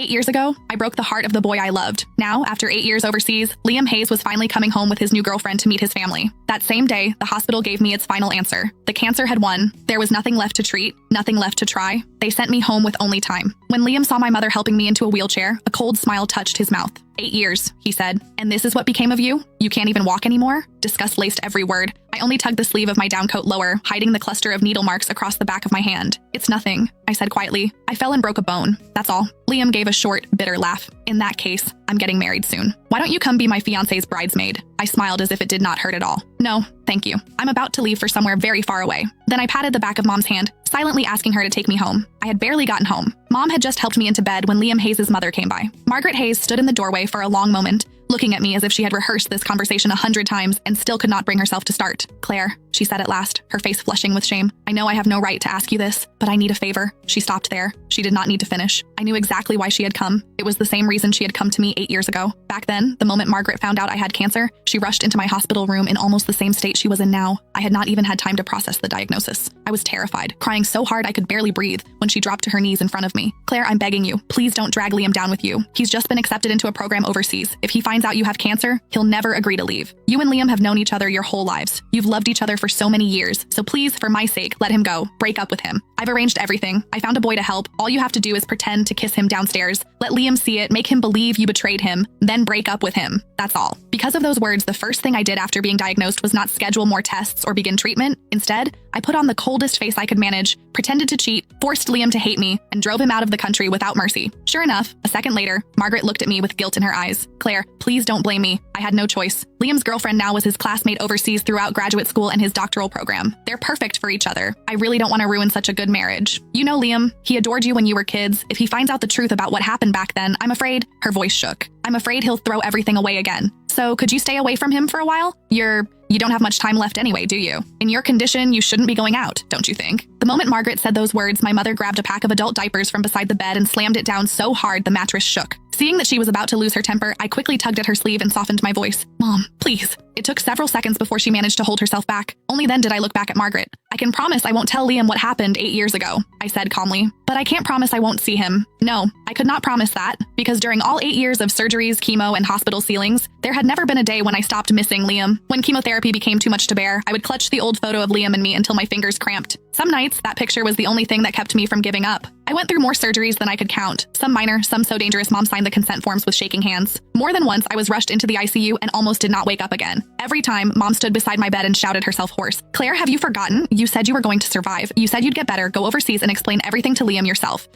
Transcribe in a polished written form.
8 years ago, I broke the heart of the boy I loved. Now, after 8 years overseas, Liam Hayes was finally coming home with his new girlfriend to meet his family. That same day, the hospital gave me its final answer. The cancer had won. There was nothing left to treat, nothing left to try. They sent me home with only time. When Liam saw my mother helping me into a wheelchair, a cold smile touched his mouth. 8 years, he said. And this is what became of you? You can't even walk anymore? Disgust laced every word. I only tugged the sleeve of my downcoat lower, hiding the cluster of needle marks across the back of my hand. It's nothing, I said quietly. I fell and broke a bone. That's all. Liam gave a short, bitter laugh. In that case, I'm getting married soon. Why don't you come be my fiancé's bridesmaid? I smiled as if it did not hurt at all. No, thank you. I'm about to leave for somewhere very far away. Then I patted the back of Mom's hand, silently asking her to take me home. I had barely gotten home. Mom had just helped me into bed when Liam Hayes' mother came by. Margaret Hayes stood in the doorway for a long moment, looking at me as if she had rehearsed this conversation 100 times and still could not bring herself to start. Claire, she said at last, her face flushing with shame. I know I have no right to ask you this, but I need a favor. She stopped there. She did not need to finish. I knew exactly why she had come. It was the same reason she had come to me 8 years ago. Back then, the moment Margaret found out I had cancer, she rushed into my hospital room in almost the same state she was in now. I had not even had time to process the diagnosis. I was terrified, crying so hard I could barely breathe when she dropped to her knees in front of me. Claire, I'm begging you, please don't drag Liam down with you. He's just been accepted into a program overseas. If he finds out you have cancer, he'll never agree to leave. You and Liam have known each other your whole lives. You've loved each other for so many years, so please, for my sake, let him go. Break up with him. I've arranged everything. I found a boy to help. All you have to do is pretend to kiss him downstairs. Let Liam see it, make him believe you betrayed him, then break up with him. That's all. Because of those words, the first thing I did after being diagnosed was not schedule more tests or begin treatment. Instead, I put on the coldest face I could manage, pretended to cheat, forced Liam to hate me, and drove him out of the country without mercy. Sure enough, a second later, Margaret looked at me with guilt in her eyes. Claire, please don't blame me. I had no choice. Liam's girlfriend now was his classmate overseas throughout graduate school and his doctoral program. They're perfect for each other. I really don't want to ruin such a good marriage. You know Liam, he adored you when you were kids. If he finds out the truth about what happened back then, I'm afraid, her voice shook. I'm afraid he'll throw everything away again. So could you stay away from him for a while? You don't have much time left anyway, do you? In your condition, you shouldn't be going out, don't you think? The moment Margaret said those words, my mother grabbed a pack of adult diapers from beside the bed and slammed it down so hard the mattress shook. Seeing that she was about to lose her temper, I quickly tugged at her sleeve and softened my voice. Mom, please. It took several seconds before she managed to hold herself back. Only then did I look back at Margaret. I can promise I won't tell Liam what happened 8 years ago, I said calmly. But I can't promise I won't see him. No, I could not promise that, because during all 8 years of surgeries, chemo, and hospital ceilings, there had never been a day when I stopped missing Liam. When chemotherapy became too much to bear, I would clutch the old photo of Liam and me until my fingers cramped. Some nights, that picture was the only thing that kept me from giving up. I went through more surgeries than I could count. Some minor, some so dangerous. Mom signed the consent forms with shaking hands. More than once, I was rushed into the ICU and almost did not wake up again. Every time, Mom stood beside my bed and shouted herself hoarse. Claire, have you forgotten? You said you were going to survive. You said you'd get better, go overseas, and explain everything to Liam yourself.